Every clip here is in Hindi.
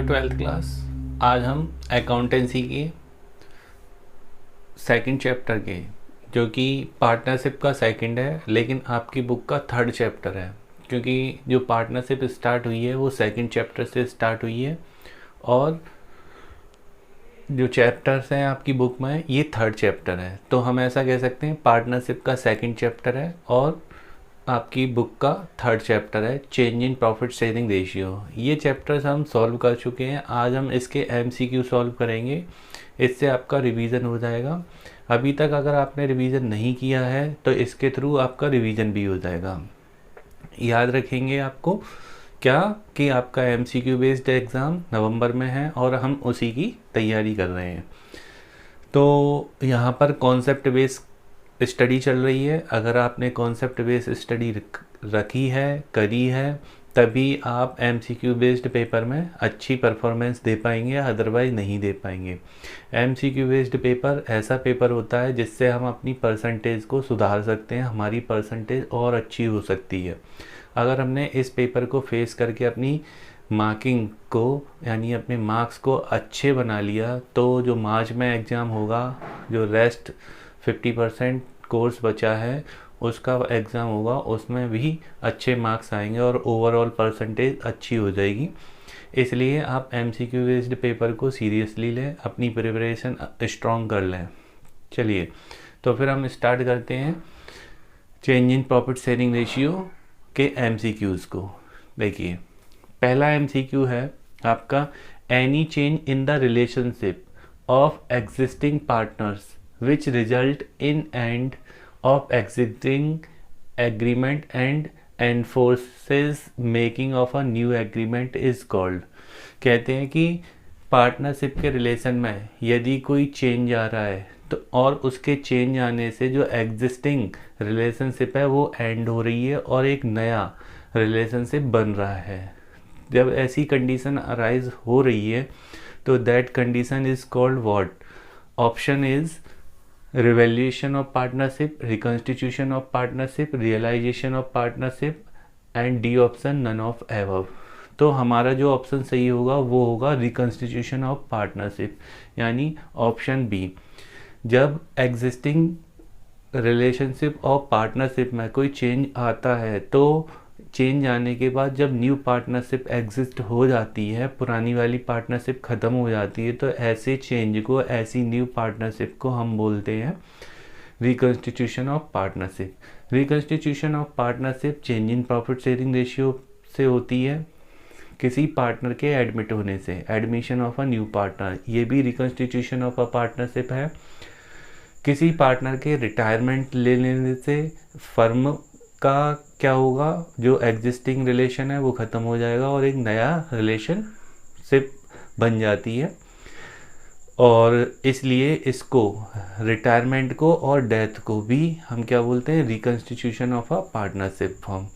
Twelfth class. आज हम अकाउंटेंसी के सेकंड चैप्टर के, जो कि पार्टनरशिप का सेकंड है लेकिन आपकी बुक का थर्ड चैप्टर है, क्योंकि जो पार्टनरशिप स्टार्ट हुई है वो सेकंड चैप्टर से स्टार्ट हुई है और जो चैप्टर्स हैं आपकी बुक में ये थर्ड चैप्टर है। तो हम ऐसा कह सकते हैं पार्टनरशिप का सेकंड चैप्टर है और आपकी बुक का थर्ड चैप्टर है change in profit sharing ratio. ये चैप्टर्स हम सॉल्व कर चुके हैं। आज हम इसके एमसीक्यू सॉल्व करेंगे, इससे आपका रिवीजन हो जाएगा। अभी तक अगर आपने रिवीजन नहीं किया है तो इसके थ्रू आपका रिवीजन भी हो जाएगा। याद रखेंगे आपको क्या कि आपका एमसीक्यू बेस्ड एग्ज़ाम नवंबर में है और हम उसी की तैयारी कर रहे हैं। तो यहाँ पर कॉन्सेप्ट बेस्ड स्टडी चल रही है। अगर आपने कॉन्सेप्ट बेस्ड स्टडी रखी है, करी है, तभी आप एमसीक्यू बेस्ड पेपर में अच्छी परफॉर्मेंस दे पाएंगे, अदरवाइज़ नहीं दे पाएंगे। एमसीक्यू बेस्ड पेपर ऐसा पेपर होता है जिससे हम अपनी परसेंटेज को सुधार सकते हैं, हमारी परसेंटेज और अच्छी हो सकती है। अगर हमने इस पेपर को फेस करके अपनी मार्किंग को यानी अपने मार्क्स को अच्छे बना लिया तो जो मार्च में एग्ज़ाम होगा, जो रेस्ट 50% कोर्स बचा है उसका एग्ज़ाम होगा, उसमें भी अच्छे मार्क्स आएंगे और ओवरऑल परसेंटेज अच्छी हो जाएगी। इसलिए आप एमसीक्यू बेस्ड पेपर को सीरियसली लें, अपनी प्रिपरेशन स्ट्रॉन्ग कर लें। चलिए तो फिर हम स्टार्ट करते हैं change in profit sharing ratio के एमसीक्यूज़ को। देखिए पहला एमसीक्यू है आपका, any change in the relationship of existing partners which result in end of existing agreement and enforces making of a new agreement is called। कहते हैं कि पार्टनरशिप के रिलेशन में यदि कोई चेंज आ रहा है तो और उसके चेंज आने से जो एग्जिस्टिंग रिलेशनशिप है वो एंड हो रही है और एक नया रिलेशनशिप बन रहा है। जब ऐसी कंडीशन अराइज हो रही है तो that condition is called what? Option is revaluation of partnership, reconstitution of partnership, realization of partnership and D option none of above. तो हमारा जो ऑप्शन सही होगा वो होगा रिकॉन्स्टिट्यूशन ऑफ पार्टनरशिप, यानी ऑप्शन बी। जब एग्जिस्टिंग रिलेशनशिप ऑफ पार्टनरशिप में कोई चेंज आता है तो चेंज आने के बाद जब न्यू पार्टनरशिप एग्जिस्ट हो जाती है, पुरानी वाली पार्टनरशिप ख़त्म हो जाती है, तो ऐसे चेंज को, ऐसी न्यू पार्टनरशिप को हम बोलते हैं reconstitution of partnership. Reconstitution of partnership change in profit sharing ratio से होती है किसी पार्टनर के एडमिट होने से, admission of a new partner, ये भी रिकॉन्स्टिट्यूशन ऑफ अ पार्टनरशिप है। किसी पार्टनर के रिटायरमेंट ले लेने से फर्म का क्या होगा, जो एग्जिस्टिंग रिलेशन है वो ख़त्म हो जाएगा और एक नया रिलेशनशिप बन जाती है, और इसलिए इसको, रिटायरमेंट को और डेथ को भी हम क्या बोलते हैं? Reconstitution of a partnership firm.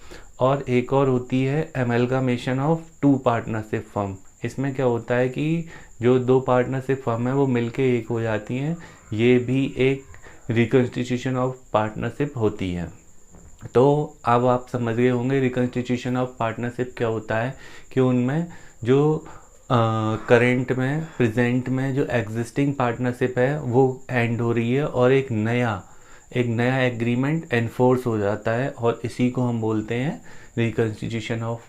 और एक और होती है एमलगामेशन ऑफ टू पार्टनरशिप फर्म। इसमें क्या होता है कि जो दो पार्टनरशिप फर्म है वो मिलके एक हो जाती हैं, ये भी एक रिकॉन्स्टिट्यूशन ऑफ पार्टनरशिप होती है। तो अब आप समझ गए होंगे रिकॉन्स्टिट्यूशन ऑफ पार्टनरशिप क्या होता है, कि उनमें जो करेंट में, प्रेजेंट में जो एग्जिस्टिंग पार्टनरशिप है वो एंड हो रही है और एक नया एग्रीमेंट एनफोर्स हो जाता है, और इसी को हम बोलते हैं रिकॉन्स्टिट्यूशन ऑफ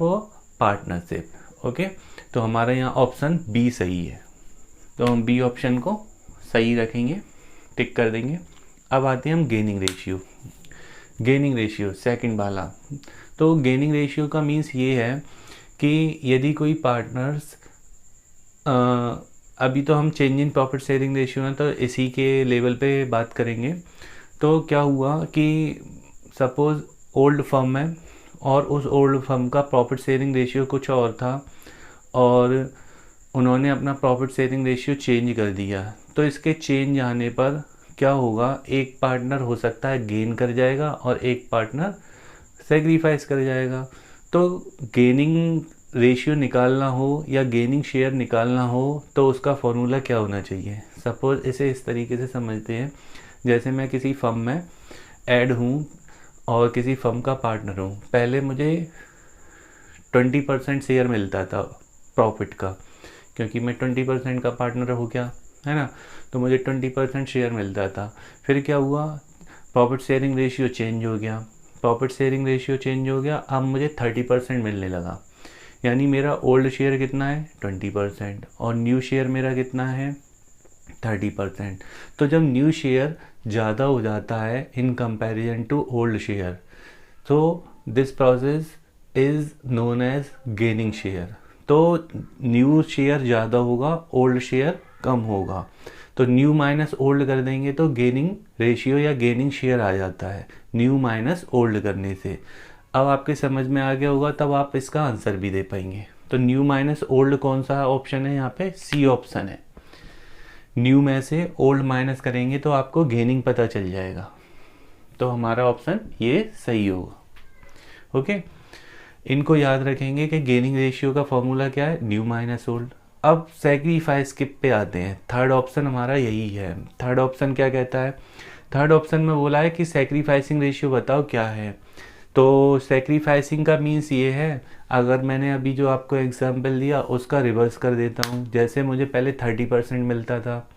पार्टनरशिप। ओके, तो हमारा यहाँ ऑप्शन बी सही है, तो हम बी ऑप्शन को सही रखेंगे, टिक कर देंगे। अब आते हैं हम gaining ratio. Gaining ratio second वाला। तो गेनिंग रेशियो का मीन्स ये है कि यदि कोई पार्टनर्स, अभी तो हम change in profit sharing ratio हैं तो इसी के लेवल पे बात करेंगे। तो क्या हुआ कि सपोज़ ओल्ड फर्म है और उस ओल्ड फर्म का प्रॉफिट शेयरिंग रेशियो कुछ और था और उन्होंने अपना प्रॉफिट शेयरिंग रेशियो चेंज कर दिया। तो इसके चेंज आने पर क्या होगा, एक पार्टनर हो सकता है गेन कर जाएगा और एक पार्टनर सेक्रीफाइस कर जाएगा। तो गेनिंग रेशियो निकालना हो या गेनिंग शेयर निकालना हो तो उसका फॉर्मूला क्या होना चाहिए? सपोज़ इसे इस तरीके से समझते हैं, जैसे मैं किसी फर्म में ऐड हूँ और किसी फर्म का पार्टनर हूँ। पहले मुझे 20% शेयर मिलता था प्रॉफिट का, क्योंकि मैं 20% का पार्टनर हो गया, है ना, तो मुझे 20% शेयर मिलता था। फिर क्या हुआ, प्रॉफिट शेयरिंग रेशियो चेंज हो गया, प्रॉफिट शेयरिंग रेशियो चेंज हो गया, अब मुझे 30% मिलने लगा। यानी मेरा ओल्ड शेयर कितना है 20% और न्यू शेयर मेरा कितना है 30%। तो जब न्यू शेयर ज़्यादा हो जाता है in comparison to old share, तो this process is known as gaining share. तो न्यू शेयर ज़्यादा होगा, ओल्ड शेयर कम होगा, तो न्यू माइनस ओल्ड कर देंगे तो गेनिंग रेशियो या गेनिंग शेयर आ जाता है न्यू माइनस ओल्ड करने से। अब आपके समझ में आ गया होगा, तब आप इसका आंसर भी दे पाएंगे। तो न्यू माइनस ओल्ड कौन सा ऑप्शन है, यहाँ पे सी ऑप्शन है। न्यू में से ओल्ड माइनस करेंगे तो आपको गेनिंग पता चल जाएगा, तो हमारा ऑप्शन ये सही होगा। ओके, इनको याद रखेंगे कि गेनिंग रेशियो का फॉर्मूला क्या है, न्यू माइनस ओल्ड। अब सेक्रीफाइस स्किप पे आते हैं, थर्ड ऑप्शन हमारा यही है। थर्ड ऑप्शन क्या कहता है, थर्ड ऑप्शन में बोला है कि सेक्रीफाइसिंग रेशियो बताओ क्या है। तो सेक्रीफाइसिंग का मीन्स ये है, अगर मैंने अभी जो आपको एग्जांपल दिया उसका रिवर्स कर देता हूँ। जैसे मुझे पहले 30% मिलता था,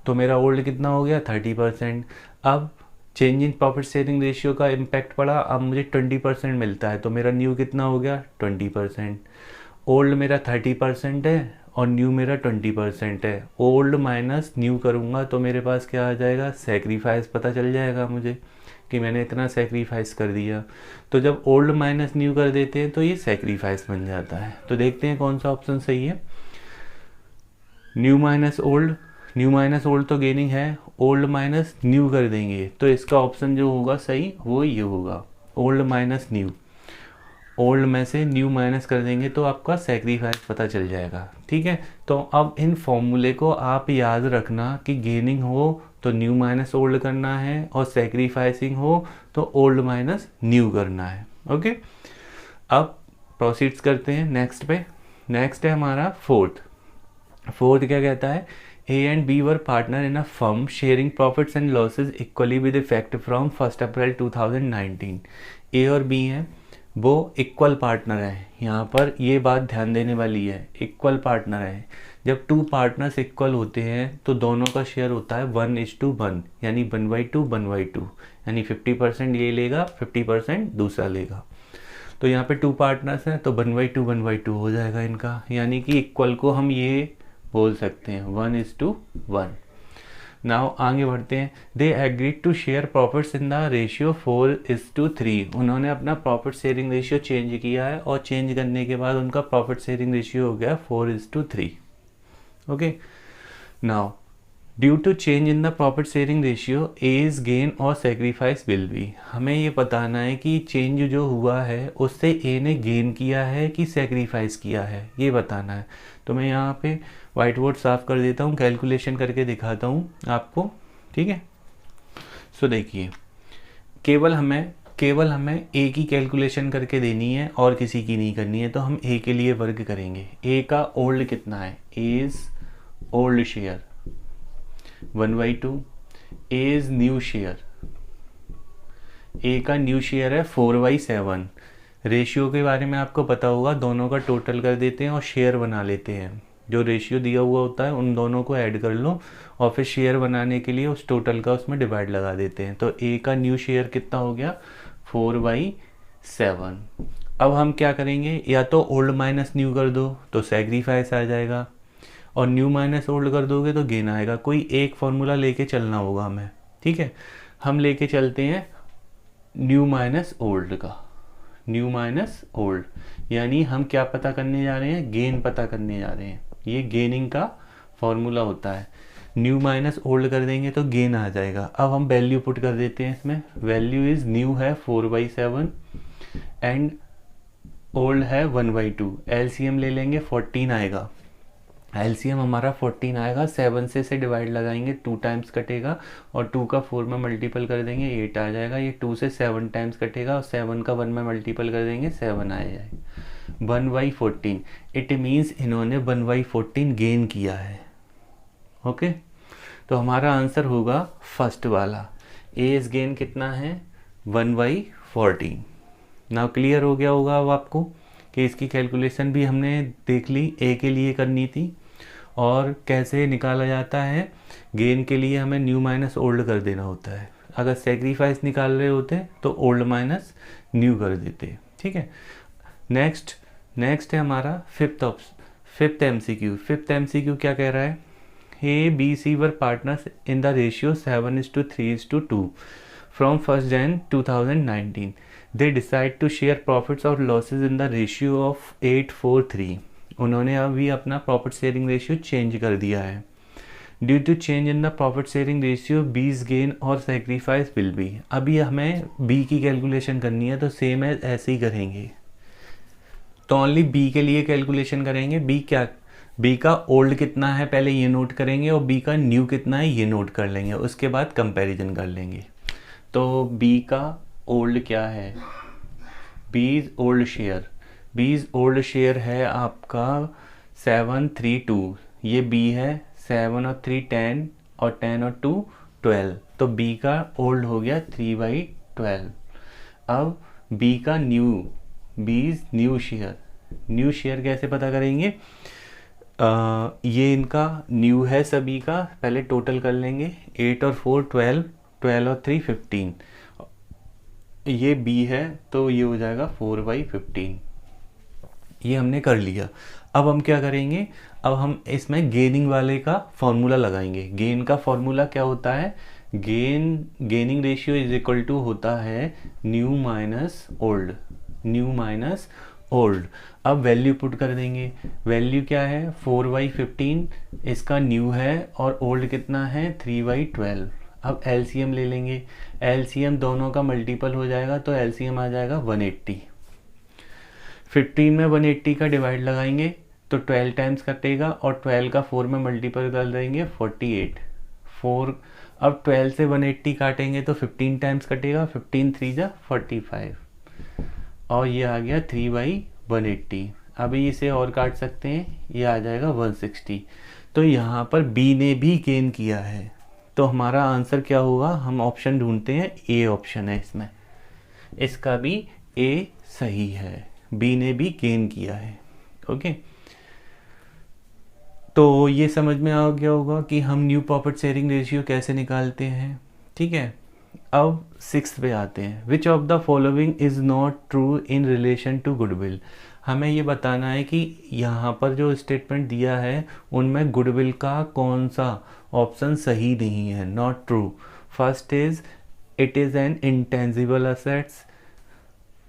तो मेरा ओल्ड कितना हो गया 30%। अब change in profit sharing ratio का इम्पैक्ट पड़ा, अब मुझे 20% मिलता है, तो मेरा न्यू कितना हो गया 20%। ओल्ड मेरा 30% है और न्यू मेरा 20% है। ओल्ड माइनस न्यू करूँगा तो मेरे पास क्या आ जाएगा, सेक्रीफाइस पता चल जाएगा मुझे कि मैंने इतना सेक्रीफाइस कर दिया। तो जब ओल्ड माइनस न्यू कर देते हैं तो ये सेक्रीफाइस बन जाता है। तो देखते हैं कौन सा ऑप्शन सही है, new minus old. New minus old तो गेनिंग है, ओल्ड माइनस न्यू कर देंगे तो इसका ऑप्शन जो होगा सही वो ये होगा, ओल्ड माइनस न्यू। ओल्ड में से न्यू माइनस कर देंगे तो आपका सेक्रीफाइस पता चल जाएगा। ठीक है, तो अब इन फॉर्मूले को आप याद रखना कि गेनिंग हो तो न्यू माइनस ओल्ड करना है और सेक्रीफाइसिंग हो तो ओल्ड माइनस न्यू करना है। ओके, अब प्रोसीड्स करते हैं नेक्स्ट पे। नेक्स्ट है हमारा फोर्थ। फोर्थ क्या कहता है, A and B were partner in a firm sharing profits and losses equally with effect from 1 April 2019। A और बी हैं, वो इक्वल पार्टनर हैं। यहाँ पर ये बात ध्यान देने वाली है, इक्वल पार्टनर है। जब टू पार्टनर्स इक्वल होते हैं तो दोनों का शेयर होता है 1:1, यानी 1/2 1/2, यानी 50% ये लेगा 50% दूसरा लेगा। तो यहाँ पे टू पार्टनर्स हैं तो 1/2 1/2 हो जाएगा इनका, यानी कि इक्वल को हम ये बोल सकते हैं 1:1। नाउ आगे बढ़ते हैं। They agreed to share profits in the ratio 4:3। उन्होंने अपना प्रॉफिट शेयरिंग रेशियो चेंज किया है और चेंज करने के बाद उनका प्रॉफिट शेयरिंग रेशियो हो गया 4:3। Okay, now due to change in the profit sharing ratio as gain और सेक्रीफाइस विल बी। हमें ये बताना है कि चेंज जो हुआ है उससे ए ने गेन किया है कि सेक्रीफाइस किया है, ये बताना है। तो मैं यहाँ पे वाइट बोर्ड साफ कर देता हूँ, कैलकुलेशन करके दिखाता हूँ आपको। ठीक है, सो देखिए, केवल हमें ए की कैलकुलेशन करके देनी है और किसी की नहीं करनी है। तो हम ए के लिए वर्क करेंगे। ए का ओल्ड कितना है, as old share 1/2, as new share, A का न्यू शेयर है 4/7। रेशियो के बारे में आपको पता होगा, दोनों का टोटल कर देते हैं और शेयर बना लेते हैं। जो रेशियो दिया हुआ होता है उन दोनों को ऐड कर लो और फिर शेयर बनाने के लिए उस टोटल का उसमें डिवाइड लगा देते हैं। तो ए का न्यू शेयर कितना हो गया 4/7। अब हम क्या करेंगे, या तो ओल्ड माइनस न्यू कर दो तो सेक्रीफाइस आ जाएगा, और न्यू माइनस ओल्ड कर दोगे तो गेन आएगा। कोई एक फॉर्मूला लेके चलना होगा हमें। ठीक है, हम लेके चलते हैं न्यू माइनस ओल्ड का। न्यू माइनस ओल्ड, यानी हम क्या पता करने जा रहे हैं, गेन पता करने जा रहे हैं। ये गेनिंग का फॉर्मूला होता है। न्यू माइनस ओल्ड कर देंगे तो गेन आ जाएगा। अब हम वैल्यू पुट कर देते हैं इसमें। वैल्यू इज न्यू है 4/7 एंड ओल्ड है 1/2। एलसीएम ले लेंगे 14 आएगा। एलसीएम हमारा 14 आएगा। 7 से डिवाइड लगाएंगे, 2 टाइम्स कटेगा और 2 का 4 में मल्टीपल कर देंगे 8 आ जाएगा। ये 2 से 7 टाइम्स कटेगा और 7 का 1 में मल्टीपल कर देंगे 7 आ जाएगा। 1/14, इट मीन्स इन्होंने 1/14 गेन किया है। ओके, तो हमारा आंसर होगा फर्स्ट वाला। एज गेन कितना है 1/14। नाउ क्लियर हो गया होगा अब आपको कि इसकी कैलकुलेशन भी हमने देख ली, ए के लिए करनी थी। और कैसे निकाला जाता है, गेन के लिए हमें न्यू माइनस ओल्ड कर देना होता है। अगर सेक्रीफाइस निकाल रहे होते तो ओल्ड माइनस न्यू कर देते। ठीक है, नेक्स्ट है हमारा फिफ्थ एमसीक्यू। फिफ्थ एमसीक्यू क्या कह रहा है, A B C were partners in the ratio 7:3:2 from 1 Jan 2019। They decide to share profits और losses in the ratio of 8:4:3। उन्होंने अभी अपना प्रॉफिट शेयरिंग रेशियो चेंज कर दिया है। Due to change in the profit sharing ratio B's gain और सेक्रीफाइस विल बी। अभी हमें बी की कैलकुलेशन करनी है तो सेम है, ऐसे ही करेंगे। तो ओनली बी के लिए कैलकुलेशन करेंगे। बी का ओल्ड कितना है पहले ये नोट करेंगे और बी का न्यू कितना है ये नोट कर लेंगे, उसके बाद कंपैरिजन कर लेंगे। तो बी का ओल्ड क्या है, बीज ओल्ड शेयर है आपका 732, ये बी है 7 और 3 10 और 10 और 2 12, तो बी का ओल्ड हो गया 3/12। अब बी का न्यू शेयर कैसे पता करेंगे, ये इनका न्यू है सभी का, पहले टोटल कर लेंगे 8 और 4 12, 12 और 3 15, ये बी है तो ये हो जाएगा 4/15। ये हमने कर लिया। अब हम क्या करेंगे, अब हम इसमें गेनिंग वाले का फॉर्मूला लगाएंगे। गेन का फॉर्मूला क्या होता है, gaining ratio is equal to होता है न्यू माइनस ओल्ड। अब वैल्यू पुट कर देंगे। वैल्यू क्या है 4/15, इसका न्यू है और ओल्ड कितना है 3/12। अब एलसीएम ले लेंगे, एलसीएम दोनों का मल्टीपल हो जाएगा तो एलसीएम आ जाएगा 180। 15 में 180 का डिवाइड लगाएंगे तो 12 टाइम्स कटेगा और 12 का 4 में मल्टीपल कर देंगे 48। अब 12 से 180 काटेंगे तो 15 टाइम्स कटेगा, 15 3 जा 45 और ये आ गया 3/180। अभी इसे और काट सकते हैं, ये आ जाएगा 160। तो यहाँ पर बी ने भी गेन किया है, तो हमारा आंसर क्या होगा, हम ऑप्शन ढूंढते हैं, ए ऑप्शन है इसमें, इसका भी ए सही है, बी ने भी गेन किया है। ओके, तो ये समझ में आ गया होगा कि हम न्यू प्रॉफिट शेयरिंग रेशियो कैसे निकालते हैं। ठीक है, अब 6 पे आते हैं। Which of the following is not true in relation to goodwill. हमें ये बताना है कि यहाँ पर जो स्टेटमेंट दिया है उनमें गुडविल का कौन सा ऑप्शन सही नहीं है, not true. First is it is an intangible assets,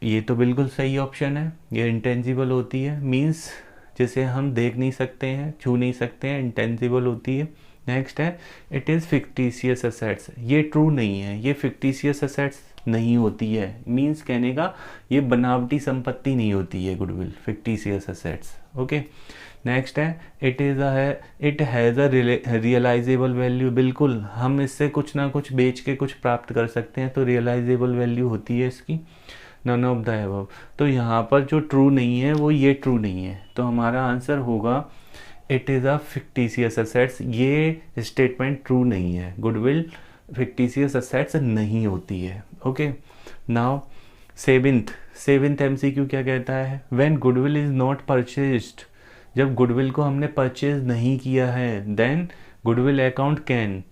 ये तो बिल्कुल सही ऑप्शन है। ये इंटेंजिबल होती है, मीन्स जिसे हम देख नहीं सकते हैं, छू नहीं सकते हैं, इंटेंजिबल होती है। नेक्स्ट है इट इज़ फिक्टिशियस असेट्स, ये ट्रू नहीं है, ये फिक्टिशियस असेट्स नहीं होती है, मीन्स कहने का ये बनावटी संपत्ति नहीं होती है goodwill, fictitious assets. Okay, next है it has a realisable value, बिल्कुल हम इससे कुछ ना कुछ बेच के कुछ प्राप्त कर सकते हैं, तो रियलाइजेबल वैल्यू होती है इसकी। नन ऑफ द अबव, तो यहाँ पर जो ट्रू नहीं है वो ये ट्रू नहीं है, तो हमारा आंसर होगा it is a fictitious assets, ये स्टेटमेंट ट्रू नहीं है, गुडविल फिक्टिशियस असेट्स नहीं होती है। ओके, नाउ सेवेंथ एमसीक्यू क्या कहता है, when goodwill is not purchased, जब गुडविल को हमने परचेज नहीं किया है, देन गुडविल अकाउंट कैन,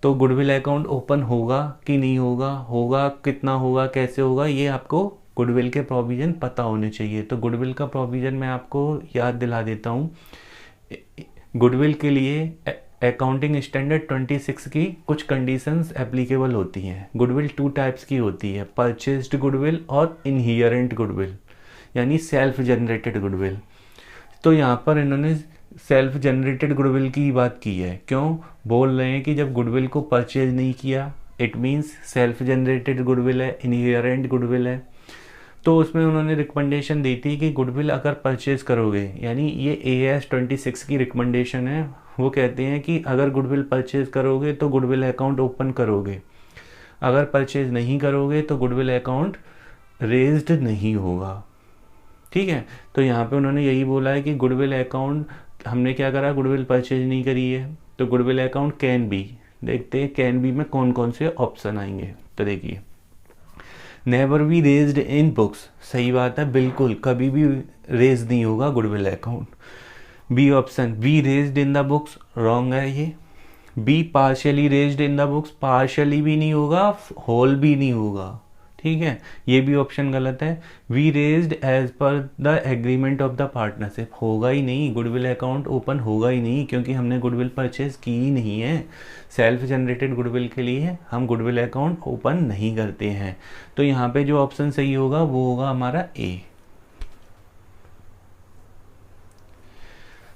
तो गुडविल अकाउंट ओपन होगा कि नहीं होगा, होगा कितना होगा, कैसे होगा, ये आपको गुडविल के प्रोविज़न पता होने चाहिए। तो गुडविल का प्रोविज़न मैं आपको याद दिला देता हूँ। गुडविल के लिए अकाउंटिंग स्टैंडर्ड 26 की कुछ कंडीशंस एप्लीकेबल होती हैं। गुडविल 2 टाइप्स की होती है, परचेज्ड गुडविल और इनहेरेंट गुडविल, यानी सेल्फ जनरेटेड गुडविल। तो यहाँ पर इन्होंने सेल्फ जनरेटेड गुडविल की बात की है, क्यों बोल रहे हैं कि जब गुडविल को परचेज नहीं किया, it means self generated goodwill है, इनहेरेंट गुडविल है। तो उसमें उन्होंने रिकमेंडेशन दी थी कि गुडविल अगर परचेज करोगे, यानी ये AS 26 की रिकमेंडेशन है, वो कहते हैं कि अगर गुडविल परचेज करोगे तो गुडविल अकाउंट ओपन करोगे, अगर परचेज नहीं करोगे तो गुडविल अकाउंट रेज्ड नहीं होगा। ठीक है, तो यहाँ पे उन्होंने यही बोला है कि गुडविल अकाउंट, हमने क्या करा, गुडविल परचेज नहीं करी है, तो गुडविल अकाउंट कैन बी, देखते हैं कैन बी में कौन कौन से ऑप्शन आएंगे। तो देखिए, never be raised in books, सही बात है, बिल्कुल कभी भी रेज नहीं होगा goodwill account. B option, we raised in the books, wrong है ये। B partially raised in the books, partially भी नहीं होगा, होल भी नहीं होगा, ठीक है, ये भी ऑप्शन गलत है। We raised as per the agreement of the partnership, होगा ही नहीं, गुडविल अकाउंट ओपन होगा ही नहीं, क्योंकि हमने गुडविल परचेज की ही नहीं है। सेल्फ जनरेटेड गुडविल के लिए हम गुडविल अकाउंट ओपन नहीं करते हैं। तो यहाँ पे जो ऑप्शन सही होगा वो होगा हमारा ए।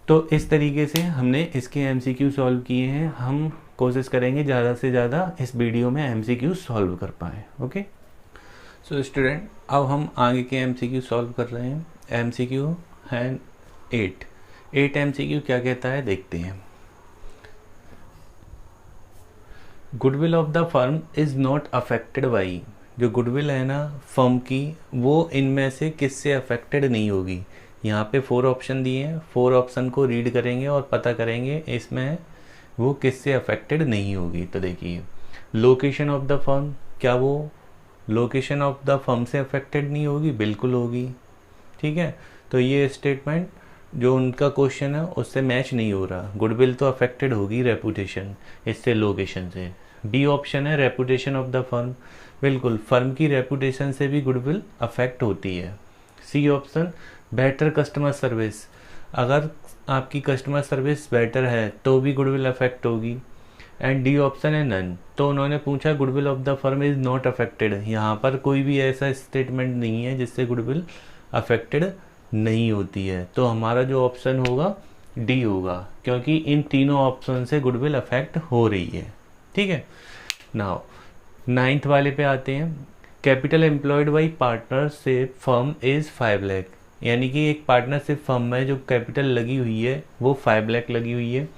तो इस तरीके से हमने इसके एमसीक्यू सॉल्व किए हैं। हम कोशिश करेंगे ज़्यादा से ज़्यादा इस वीडियो में एमसीक्यू सॉल्व कर पाएँ। ओके, सो स्टूडेंट, अब हम आगे के एमसीक्यू सॉल्व कर रहे हैं। एमसीक्यू है 8 एमसीक्यू क्या कहता है देखते हैं। Goodwill of the firm is not affected by, जो गुडविल है ना फर्म की, वो इनमें से किससे अफेक्टेड नहीं होगी। यहाँ पे 4 ऑप्शन दिए हैं, 4 ऑप्शन को रीड करेंगे और पता करेंगे इसमें वो किससे अफेक्टेड नहीं होगी। तो देखिए, लोकेशन ऑफ द फर्म, क्या वो लोकेशन ऑफ द फर्म से अफेक्टेड नहीं होगी? बिल्कुल होगी, ठीक है। तो ये स्टेटमेंट जो उनका क्वेश्चन है उससे मैच नहीं हो रहा। गुडविल तो अफेक्टेड होगी रेपुटेशन, इससे लोकेशन से। बी ऑप्शन है रेपुटेशन ऑफ द फर्म, बिल्कुल फर्म की रेपुटेशन से भी गुडविल अफेक्ट होती है। C option better customer service, अगर आपकी कस्टमर सर्विस बेटर है तो भी गुडविल अफेक्ट होगी। एंड डी ऑप्शन है नन, तो उन्होंने पूछा goodwill of the firm is not affected, यहाँ पर कोई भी ऐसा स्टेटमेंट नहीं है जिससे गुडविल अफेक्टेड नहीं होती है। तो हमारा जो ऑप्शन होगा डी होगा, क्योंकि इन तीनों ऑप्शन से गुडविल अफेक्ट हो रही है, ठीक है। नाउ 9th वाले पे आते हैं। Capital employed by partnership firm is 5 lakh, यानी कि एक पार्टनरशिप फर्म में जो कैपिटल लगी हुई है वो 5 लाख लगी हुई है।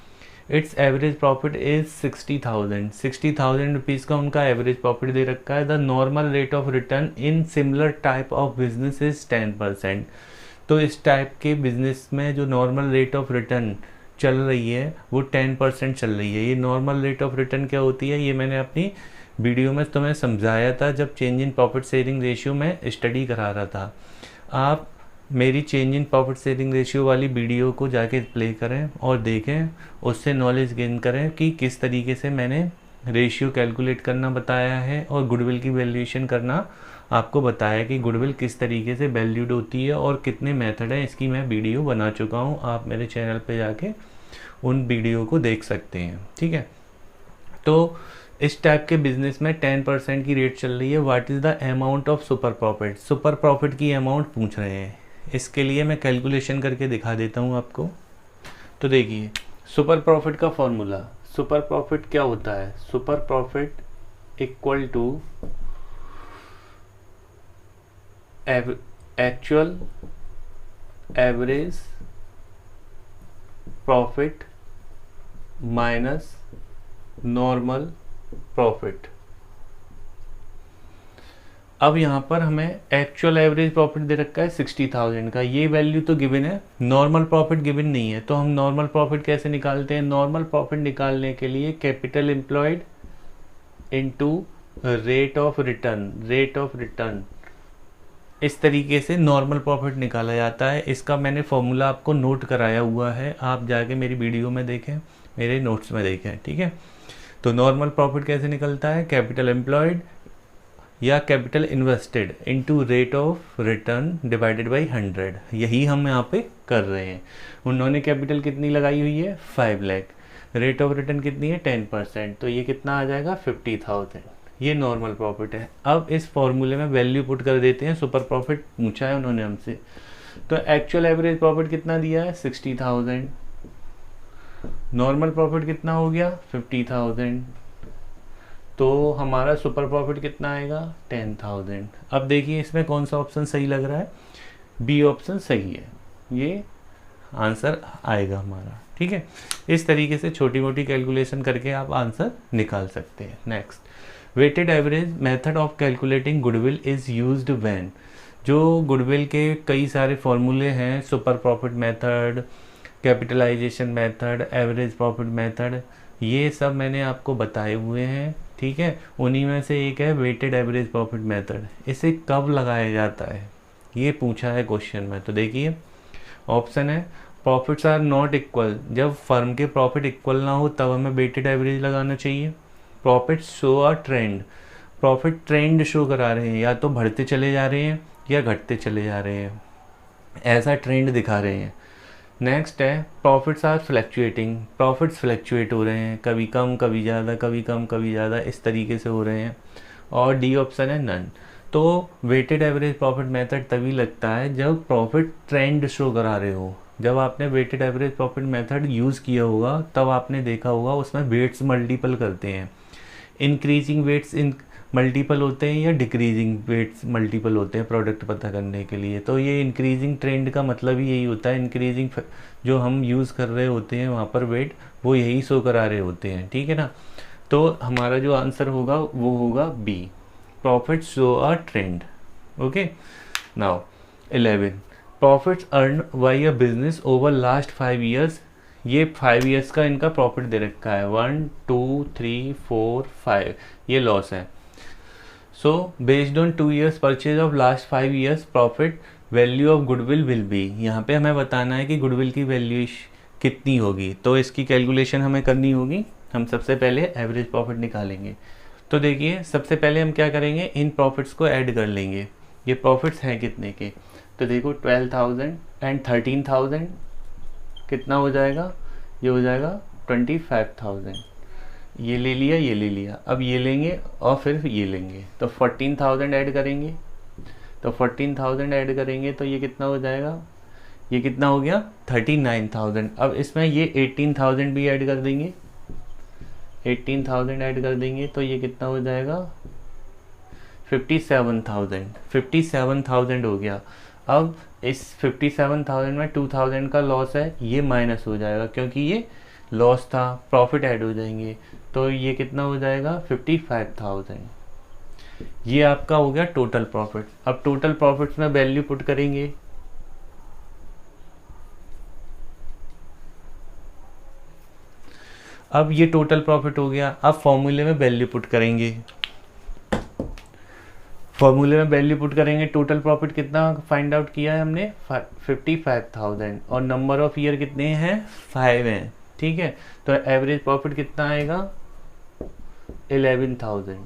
It's average profit is 60,000 rupees का उनका एवरेज प्रॉफिट दे रखा है। The normal rate of return in similar type of business is 10%। तो इस टाइप के बिजनेस में जो नॉर्मल रेट ऑफ रिटर्न चल रही है वो 10% चल रही है। ये नॉर्मल रेट ऑफ रिटर्न क्या होती है, ये मैंने अपनी वीडियो में तुम्हें समझाया था जब change in profit sharing ratio में स्टडी करा रहा था। आप मेरी change in profit sharing ratio वाली वीडियो को जाके प्ले करें और देखें, उससे नॉलेज गेन करें कि किस तरीके से मैंने रेशियो कैलकुलेट करना बताया है और गुडविल की वैल्यूएशन करना आपको बताया कि गुडविल किस तरीके से वैल्यूड होती है और कितने मेथड हैं, इसकी मैं वीडियो बना चुका हूँ। आप मेरे चैनल पे जाके उन वीडियो को देख सकते हैं, ठीक है। तो इस टाइप के बिजनेस में 10% की रेट चल रही है। What is the amount of super profit, super profit की अमाउंट पूछ रहे हैं। इसके लिए मैं कैलकुलेशन करके दिखा देता हूँ आपको। तो देखिए, सुपर प्रॉफिट का फॉर्मूला, सुपर प्रॉफिट क्या होता है, super profit equal to actual average profit minus normal profit. अब यहाँ पर हमें एक्चुअल एवरेज प्रॉफिट दे रखा है 60,000 का, ये वैल्यू तो गिवन है, नॉर्मल प्रॉफिट गिवन नहीं है। तो हम नॉर्मल प्रॉफिट कैसे निकालते हैं, नॉर्मल प्रॉफिट निकालने के लिए capital employed into rate of return, इस तरीके से नॉर्मल प्रॉफिट निकाला जाता है। इसका मैंने फॉर्मूला आपको नोट कराया हुआ है, आप जाके मेरी वीडियो में देखें, मेरे नोट्स में देखें, ठीक है। तो नॉर्मल प्रॉफिट कैसे निकलता है, कैपिटल एम्प्लॉयड या capital invested into rate of return divided by 100, यही हम यहाँ पे कर रहे हैं। उन्होंने कैपिटल कितनी लगाई हुई है 5 लाख, रेट ऑफ रिटर्न कितनी है 10%, तो ये कितना आ जाएगा 50,000, ये नॉर्मल प्रॉफिट है। अब इस फॉर्मूले में वैल्यू पुट कर देते हैं, सुपर प्रॉफिट पूछा है उन्होंने हमसे। तो एक्चुअल एवरेज प्रॉफिट कितना दिया है 60,000, नॉर्मल प्रॉफिट कितना हो गया 50,000, तो हमारा सुपर प्रॉफिट कितना आएगा 10,000। अब देखिए इसमें कौन सा ऑप्शन सही लग रहा है, बी ऑप्शन सही है, ये आंसर आएगा हमारा, ठीक है। इस तरीके से छोटी मोटी कैलकुलेशन करके आप आंसर निकाल सकते हैं। Next, weighted average method of calculating goodwill is used when, जो गुडविल के कई सारे फॉर्मूले हैं, super profit method, capitalization method, average profit method, ये सब मैंने आपको बताए हुए हैं, ठीक है। उन्हीं में से एक है वेटेड एवरेज प्रॉफिट मेथड। इसे कब लगाया जाता है ये पूछा है क्वेश्चन में। तो देखिए ऑप्शन है प्रॉफिट्स आर नॉट इक्वल, जब फर्म के प्रॉफिट इक्वल ना हो तब हमें वेटेड एवरेज लगाना चाहिए। Profit show a trend, profit trend show करा रहे हैं, या तो बढ़ते चले जा रहे हैं या घटते चले जा रहे हैं, ऐसा ट्रेंड दिखा रहे हैं। नेक्स्ट है profits are fluctuating, profits fluctuate हो रहे हैं, कभी कम कभी ज़्यादा, कभी कम कभी ज़्यादा, इस तरीके से हो रहे हैं। और डी ऑप्शन है नन। तो वेटेड एवरेज प्रॉफिट मेथड तभी लगता है जब प्रॉफिट ट्रेंड शो करा रहे हो। जब आपने weighted average profit method use किया होगा तब आपने देखा होगा उसमें वेट्स मल्टीपल करते हैं, इंक्रीजिंग वेट्स इन मल्टीपल होते हैं या डिक्रीजिंग वेट्स मल्टीपल होते हैं प्रोडक्ट पता करने के लिए। तो ये इंक्रीजिंग ट्रेंड का मतलब ही यही होता है, इंक्रीजिंग जो हम यूज़ कर रहे होते हैं वहाँ पर वेट वो यही शो करा रहे होते हैं, ठीक है ना। तो हमारा जो आंसर होगा वो होगा B, profit show a trend. Okay, now 11, profits earn by a business over last 5 years. ये 5 ईयर्स का इनका प्रॉफिट दे रखा है, 1 2 3 4 5, ये लॉस है। So based on 2 years purchase of last 5 years profit value of goodwill will be. यहाँ पे हमें बताना है कि गुडविल की वैल्यू कितनी होगी, तो इसकी कैलकुलेशन हमें करनी होगी। हम सबसे पहले एवरेज प्रॉफिट निकालेंगे। तो देखिए सबसे पहले हम क्या करेंगे, इन प्रॉफिट्स को ऐड कर लेंगे। ये प्रॉफिट्स हैं कितने के, तो देखो 12,000 एंड 13,000 कितना हो जाएगा, ये हो जाएगा 25,000। ये ले लिया, ये ले लिया, अब ये लेंगे और फिर ये लेंगे, तो 14,000 ऐड करेंगे। तो 14,000 ऐड करेंगे तो ये कितना हो जाएगा, ये कितना हो गया 39,000। अब इसमें ये 18,000 भी ऐड कर देंगे, 18,000 ऐड कर देंगे तो ये कितना हो जाएगा 57,000। 57,000 हो गया। अब इस 57,000 में 2,000 का लॉस है, ये माइनस हो जाएगा क्योंकि ये लॉस था, प्रॉफिट ऐड हो जाएंगे, तो ये कितना हो जाएगा 55,000। ये आपका हो गया टोटल प्रॉफिट। अब टोटल प्रॉफिट्स में वैल्यू पुट करेंगे, अब ये टोटल प्रॉफिट हो गया। अब फॉर्मूले में वैल्यू पुट करेंगे, फॉर्मूले में वैल्यू पुट करेंगे। टोटल प्रॉफिट कितना फाइंड आउट किया है हमने 55,000 और नंबर ऑफ ईयर कितने हैं 5 हैं, ठीक है। तो एवरेज प्रॉफिट कितना आएगा 11,000,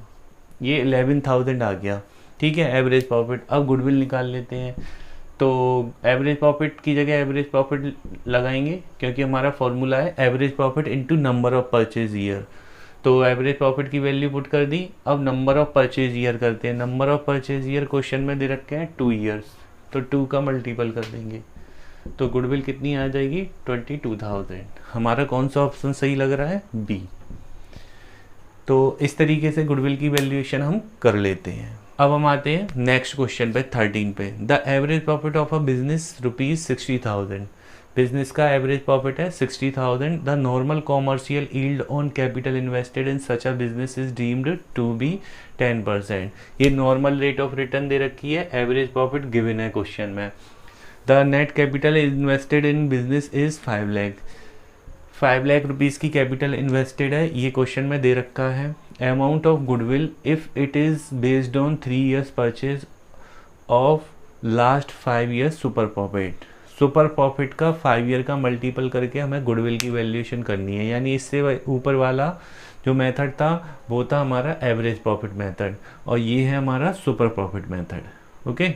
ये 11,000 आ गया, ठीक है एवरेज प्रॉफिट। अब गुडविल निकाल लेते हैं, तो एवरेज प्रॉफिट की जगह एवरेज प्रॉफिट लगाएंगे क्योंकि हमारा फॉर्मूला है average profit into number of purchase year. तो एवरेज प्रॉफिट की वैल्यू पुट कर दी। अब नंबर ऑफ परचेज ईयर करते हैं। Number of purchase year question में दे रखे हैं 2 ईयर्स, तो 2 का मल्टीपल कर देंगे तो गुडविल कितनी आ जाएगी 22,000। हमारा कौन सा ऑप्शन सही लग रहा है, बी। तो इस तरीके से गुडविल की वैल्यूएशन हम कर लेते हैं। अब हम आते हैं नेक्स्ट क्वेश्चन पे 13 पे। The average profit of a business ₹60,000। Business का एवरेज प्रॉफिट है 60,000। The normal commercial yield on capital invested in such a business is deemed to be 10%। ये नॉर्मल रेट ऑफ रिटर्न दे रखी है, एवरेज प्रॉफिट गिवन है क्वेश्चन में। The net capital invested in business is 5 lakh. 5 lakh rupees की कैपिटल इन्वेस्टेड है, ये क्वेश्चन में दे रखा है। Amount of goodwill if it is based on 3 years purchase of last 5 years super profit. Super profit का 5 ईयर का मल्टीपल करके हमें गुडविल की वैल्यूएशन करनी है, यानी इससे ऊपर वाला जो मेथड था वो था हमारा एवरेज प्रॉफिट मेथड और ये है हमारा सुपर प्रॉफिट मेथड। ओके,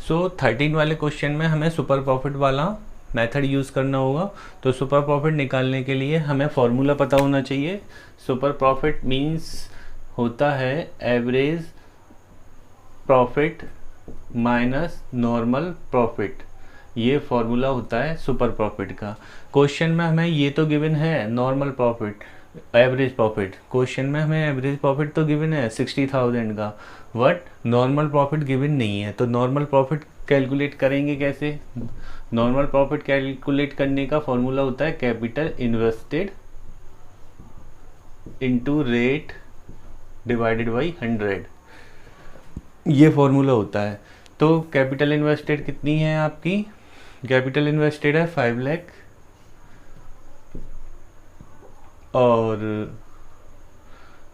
सो 13 वाले क्वेश्चन में हमें सुपर प्रॉफिट वाला मेथड यूज़ करना होगा। तो सुपर प्रॉफिट निकालने के लिए हमें फॉर्मूला पता होना चाहिए। सुपर प्रॉफिट मीन्स होता है average profit minus normal profit, ये फॉर्मूला होता है सुपर प्रॉफिट का। क्वेश्चन में हमें ये तो गिवन है normal profit average profit, question में हमें एवरेज प्रॉफिट तो गिवन है 60,000 का, बट नॉर्मल प्रॉफिट गिवन नहीं है। तो नॉर्मल प्रॉफिट कैलकुलेट करेंगे कैसे, नॉर्मल प्रॉफिट कैलकुलेट करने का फॉर्मूला होता है capital invested into rate divided by 100, ये फॉर्मूला होता है। तो कैपिटल इन्वेस्टेड कितनी है आपकी, कैपिटल इन्वेस्टेड है 5 लाख और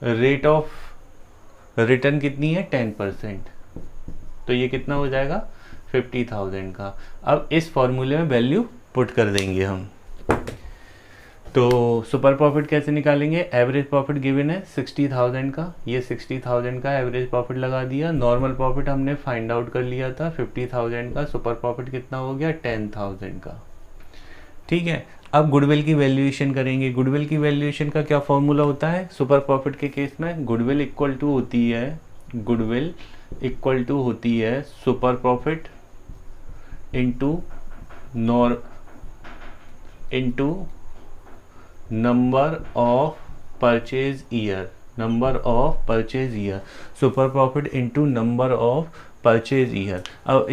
रेट ऑफ रिटर्न कितनी है 10%, तो ये कितना हो जाएगा 50,000 का। अब इस फॉर्मूले में वैल्यू पुट कर देंगे हम। तो सुपर प्रॉफिट कैसे निकालेंगे? एवरेज प्रॉफिट गिवन है 60,000 का, ये 60,000 का एवरेज प्रॉफिट लगा दिया। नॉर्मल प्रॉफिट हमने फाइंड आउट कर लिया था 50,000 का। सुपर प्रॉफिट कितना हो गया? 10,000 का। ठीक है, अब गुडविल की वैल्यूएशन करेंगे। गुडविल की वैल्यूएशन का क्या फॉर्मूला होता है सुपर प्रॉफिट के केस में? गुडविल इक्वल टू होती है, गुडविल इक्वल टू होती है super profit into number of purchase year, number of purchase year, super profit into number of purchase year. अब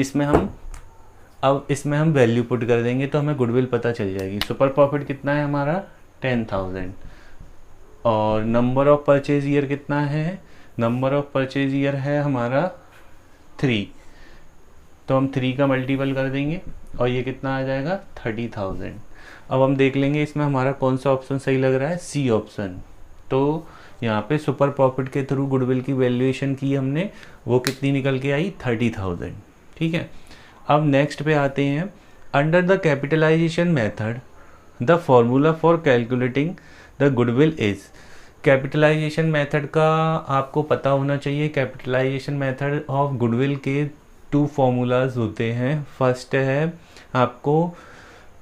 इसमें हम वैल्यू पुट कर देंगे तो हमें गुडविल पता चल जाएगी। सुपर प्रॉफिट कितना है हमारा? 10,000 और नंबर ऑफ परचेज ईयर कितना है? नंबर ऑफ परचेज ईयर है हमारा 3, तो हम 3 का मल्टीपल कर देंगे और ये कितना आ जाएगा? 30,000। अब हम देख लेंगे इसमें हमारा कौन सा ऑप्शन सही लग रहा है, सी ऑप्शन। तो यहाँ पे सुपर प्रॉफिट के थ्रू गुडविल की वैल्यूएशन की हमने, वो कितनी निकल के आई? 30,000। ठीक है, अब नेक्स्ट पे आते हैं। Under the capitalization method the formula for calculating the goodwill is. Capitalization method का आपको पता होना चाहिए। कैपिटलाइजेशन मेथड ऑफ गुडविल के 2 फॉर्मूलाज होते हैं। फर्स्ट है, आपको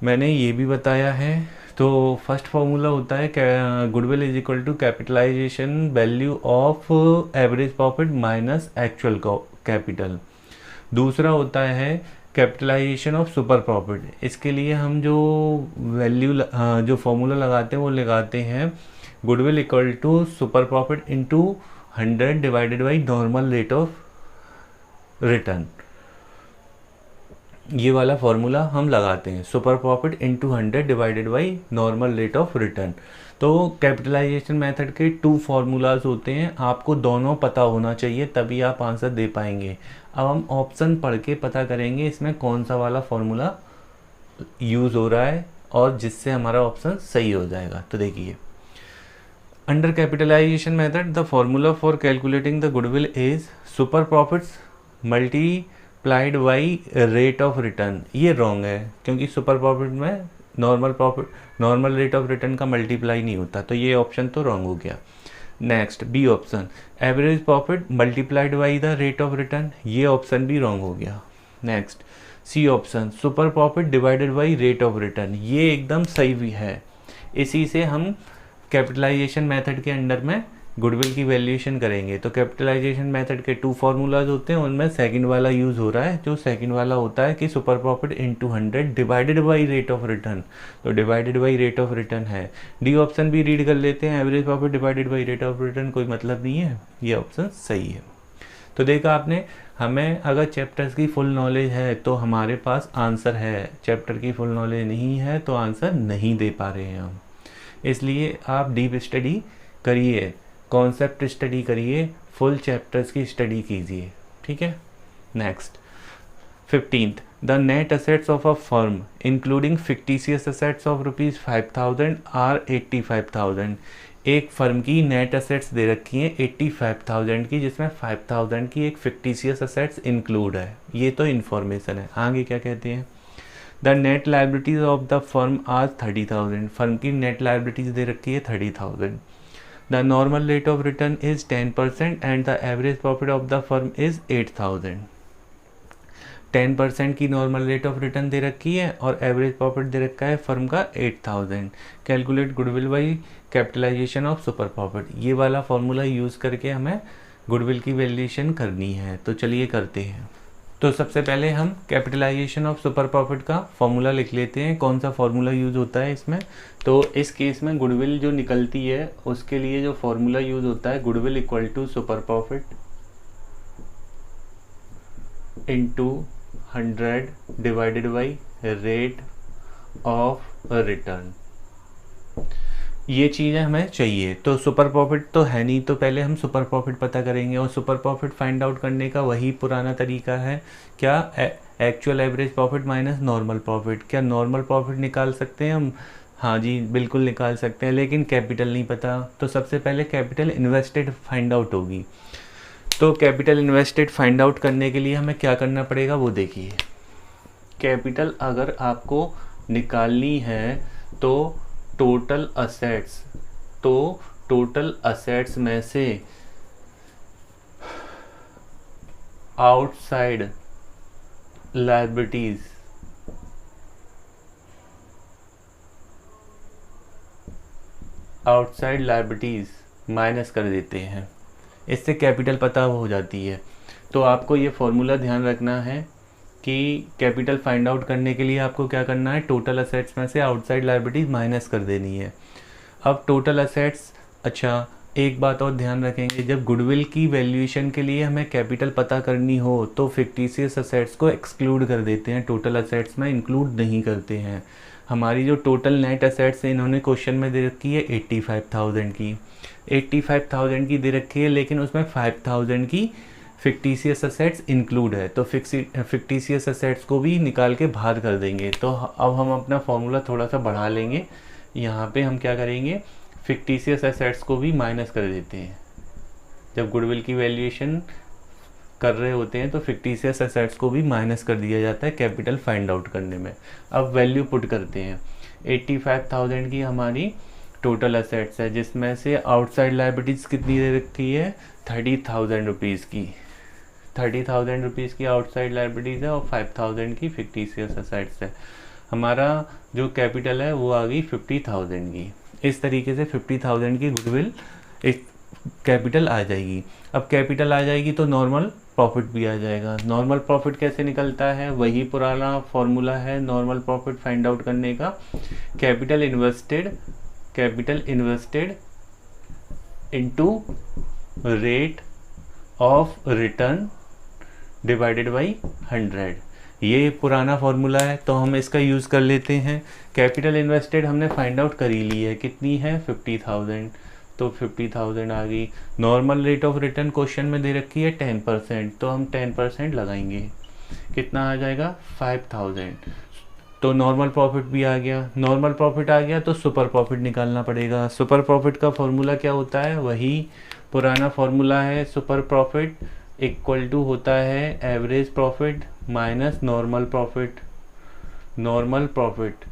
मैंने ये भी बताया है, तो फर्स्ट फॉर्मूला होता है goodwill is equal to capitalization value of average profit minus actual capital. दूसरा होता है कैपिटलाइजेशन ऑफ सुपर प्रॉफिट। इसके लिए हम जो वैल्यू जो फॉर्मूला लगाते हैं वो लगाते हैं goodwill equal to super profit into 100 divided by normal rate of return. ये वाला फॉर्मूला हम लगाते हैं, super profit into 100 divided by normal rate of return. तो कैपिटलाइजेशन मेथड के 2 फार्मूलाज होते हैं, आपको दोनों पता होना चाहिए तभी आप आंसर दे पाएंगे। अब हम ऑप्शन पढ़ के पता करेंगे इसमें कौन सा वाला फॉर्मूला यूज़ हो रहा है और जिससे हमारा ऑप्शन सही हो जाएगा। तो देखिए, under capitalization method the formula for calculating the goodwill is super profits multiplied by rate of return. ये रॉन्ग है क्योंकि सुपर प्रॉफिट में नॉर्मल रेट ऑफ रिटर्न का मल्टीप्लाई नहीं होता, तो ये ऑप्शन तो रॉन्ग हो गया। Next B option, average profit multiplied by the rate of return, ये ऑप्शन भी रॉन्ग हो गया। Next C option, super profit divided by rate of return, ये एकदम सही भी है। इसी से हम कैपिटलाइजेशन मेथड के अंडर में गुडविल की वैल्यूएशन करेंगे। तो कैपिटलाइजेशन मेथड के 2 फार्मूलाज होते हैं, उनमें सेकंड वाला यूज़ हो रहा है। जो सेकंड वाला होता है कि super profit into 100 divided by rate of return, तो divided by rate of return है। डी ऑप्शन भी रीड कर लेते हैं, average profit divided by rate of return, कोई मतलब नहीं है, ये ऑप्शन सही है। तो देखा आपने, हमें अगर चैप्टर्स की फुल नॉलेज है तो हमारे पास आंसर है, चैप्टर की फुल नॉलेज नहीं है तो आंसर नहीं दे पा रहे हैं हम। इसलिए आप डीप स्टडी करिए, कॉन्सेप्ट स्टडी करिए, फुल चैप्टर्स की स्टडी कीजिए। ठीक है। Next 15th, the net assets of a firm including fictitious assets of ₹5,000 are 85,000। एक फर्म की नेट असेट्स दे रखी हैं 85,000 की, जिसमें 5,000 की एक फिक्टिशियस असेट्स इंक्लूड है। ये तो इन्फॉर्मेशन है। आगे क्या कहते हैं, the net liabilities of the firm are 30,000। Firm की नेट लाइबिलिटीज दे रखी है 30,000। The normal rate of return is 10% and the average profit of the firm is 8,000। 10% की नॉर्मल रेट ऑफ रिटर्न दे रखी है और एवरेज प्रॉफिट दे रखा है फर्म का 8,000। Calculate goodwill by capitalization of super profit, ये वाला फॉर्मूला यूज़ करके हमें गुडविल की वैल्यूएशन करनी है। तो चलिए करते हैं। तो सबसे पहले हम कैपिटलाइजेशन ऑफ सुपर प्रॉफिट का फॉर्मूला लिख लेते हैं। कौन सा फॉर्मूला यूज़ होता है इसमें, तो इस केस में गुडविल जो निकलती है उसके लिए जो फॉर्मूला यूज़ होता है, goodwill equal to super profit into 100 divided by rate of return. ये चीज़ें हमें चाहिए। तो सुपर प्रॉफिट तो है नहीं, तो पहले हम सुपर प्रॉफिट पता करेंगे और सुपर प्रॉफिट फाइंड आउट करने का वही पुराना तरीका है, क्या, actual average profit minus normal profit. क्या नॉर्मल प्रॉफिट निकाल सकते हैं हम? हाँ जी, बिल्कुल निकाल सकते हैं, लेकिन कैपिटल नहीं पता। तो सबसे पहले कैपिटल इन्वेस्टेड फाइंड आउट होगी। तो कैपिटल इन्वेस्टेड फाइंड आउट करने के लिए हमें क्या करना पड़ेगा वो देखिए। कैपिटल अगर आपको निकालनी है तो टोटल असेट्स में से आउटसाइड लायबिलिटीज माइनस कर देते हैं। इससे कैपिटल पता हो जाती है। तो आपको ये फॉर्मूला ध्यान रखना है कि कैपिटल फाइंड आउट करने के लिए आपको क्या करना है, टोटल असेट्स में से आउटसाइड लायबिलिटीज माइनस कर देनी है। अब टोटल असेट्स, अच्छा एक बात और ध्यान रखेंगे, जब गुडविल की वैल्यूएशन के लिए हमें कैपिटल पता करनी हो तो फिक्टिशियस असेट्स को एक्सक्लूड कर देते हैं, टोटल असेट्स में इंक्लूड नहीं करते हैं। हमारी जो टोटल नेट असेट्स इन्होंने क्वेश्चन में दे रखी है 85,000 की दे रखी है, लेकिन उसमें 5,000 की फिक्टिशियस असेट्स इंक्लूड है, तो फिक्टिशियस असेट्स को भी निकाल के बाहर कर देंगे। तो अब हम अपना फॉर्मूला थोड़ा सा बढ़ा लेंगे। यहाँ पे हम क्या करेंगे, फिक्टिशियस एसेट्स को भी माइनस कर देते हैं। जब गुडविल की वैल्यूएशन कर रहे होते हैं तो फिक्टिशियस एसेट्स को भी माइनस कर दिया जाता है कैपिटल फाइंड आउट करने में। अब वैल्यू पुट करते हैं। 85,000 की हमारी टोटल एसेट्स है, जिसमें से आउटसाइड लायबिलिटीज़ कितनी दे रखी है, 30,000 रुपीज़ की। 30,000 रुपीज़ की आउटसाइड लायबिलिटीज़ है और 5,000 की फिक्टिशियस एसेट्स है। हमारा जो कैपिटल है वो आ गई 50,000 की। इस तरीके से 50,000 की गुडविल एक कैपिटल आ जाएगी। अब कैपिटल आ जाएगी तो नॉर्मल प्रॉफिट भी आ जाएगा। नॉर्मल प्रॉफिट कैसे निकलता है, वही पुराना फॉर्मूला है नॉर्मल प्रॉफिट फाइंड आउट करने का। Capital invested into rate of return divided by 100। ये पुराना फॉर्मूला है तो हम इसका यूज़ कर लेते हैं। कैपिटल इन्वेस्टेड हमने फाइंड आउट कर ही ली है, कितनी है 50,000, तो 50,000 आ गई। Normal rate of return question में दे रखी है 10%, तो हम 10% लगाएंगे, कितना आ जाएगा 5,000। तो नॉर्मल प्रॉफिट भी आ गया। नॉर्मल प्रॉफिट आ गया तो सुपर प्रॉफिट निकालना पड़ेगा। सुपर प्रॉफिट का फॉर्मूला क्या होता है, वही पुराना फॉर्मूला है। सुपर प्रॉफिट इक्वल टू होता है average profit minus normal profit. Normal profit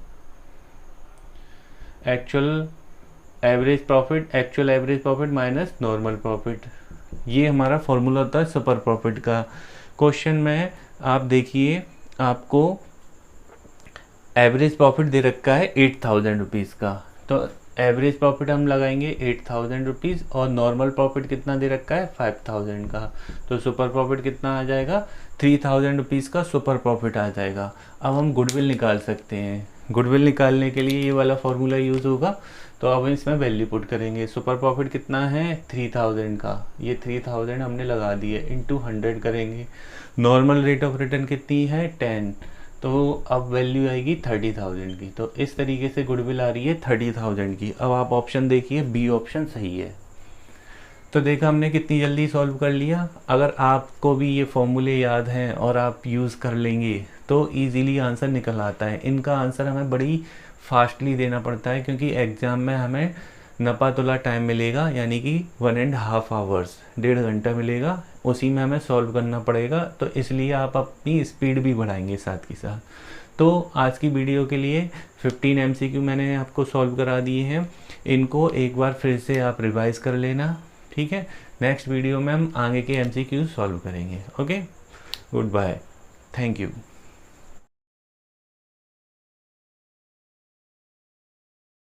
actual average profit minus normal profit, ये हमारा फॉर्मूला होता है सुपर प्रॉफिट का। क्वेश्चन में आप देखिए, आपको एवरेज प्रॉफिट दे रखा है 8,000 रुपीज़ का, तो एवरेज प्रॉफिट हम लगाएंगे 8,000 रुपीज़ और नॉर्मल प्रॉफिट कितना दे रखा है 5,000 का, तो सुपर प्रॉफिट कितना आ जाएगा 3,000 रुपीज़ का सुपर प्रॉफिट आ जाएगा। अब हम गुडविल निकाल सकते हैं। गुडविल निकालने के लिए ये वाला फॉर्मूला यूज़ होगा, तो अब इसमें वैल्यू पुट करेंगे। सुपर प्रॉफिट कितना है 3,000 का, ये 3,000 हमने लगा दिए, इंटू 100 करेंगे। नॉर्मल रेट ऑफ रिटर्न कितनी है 10, तो अब वैल्यू आएगी 30,000 की। तो इस तरीके से गुडविल आ रही है 30,000 की। अब आप ऑप्शन देखिए, बी ऑप्शन सही है। तो देखा हमने कितनी जल्दी सॉल्व कर लिया। अगर आपको भी ये फॉर्मूले याद हैं और आप यूज़ कर लेंगे तो इजीली आंसर निकल आता है। इनका आंसर हमें बड़ी फास्टली देना पड़ता है, क्योंकि एग्ज़ाम में हमें नपा तुला टाइम मिलेगा, यानी कि 1.5 आवर्स, 1.5 घंटा मिलेगा, उसी में हमें सॉल्व करना पड़ेगा। तो इसलिए आप अपनी स्पीड भी बढ़ाएंगे साथ के साथ। तो आज की वीडियो के लिए 15 MCQ मैंने आपको सॉल्व करा दिए हैं। इनको एक बार फिर से आप रिवाइज कर लेना, ठीक है। नेक्स्ट वीडियो में हम आगे के MCQ सॉल्व करेंगे। Okay, good bye, thank you.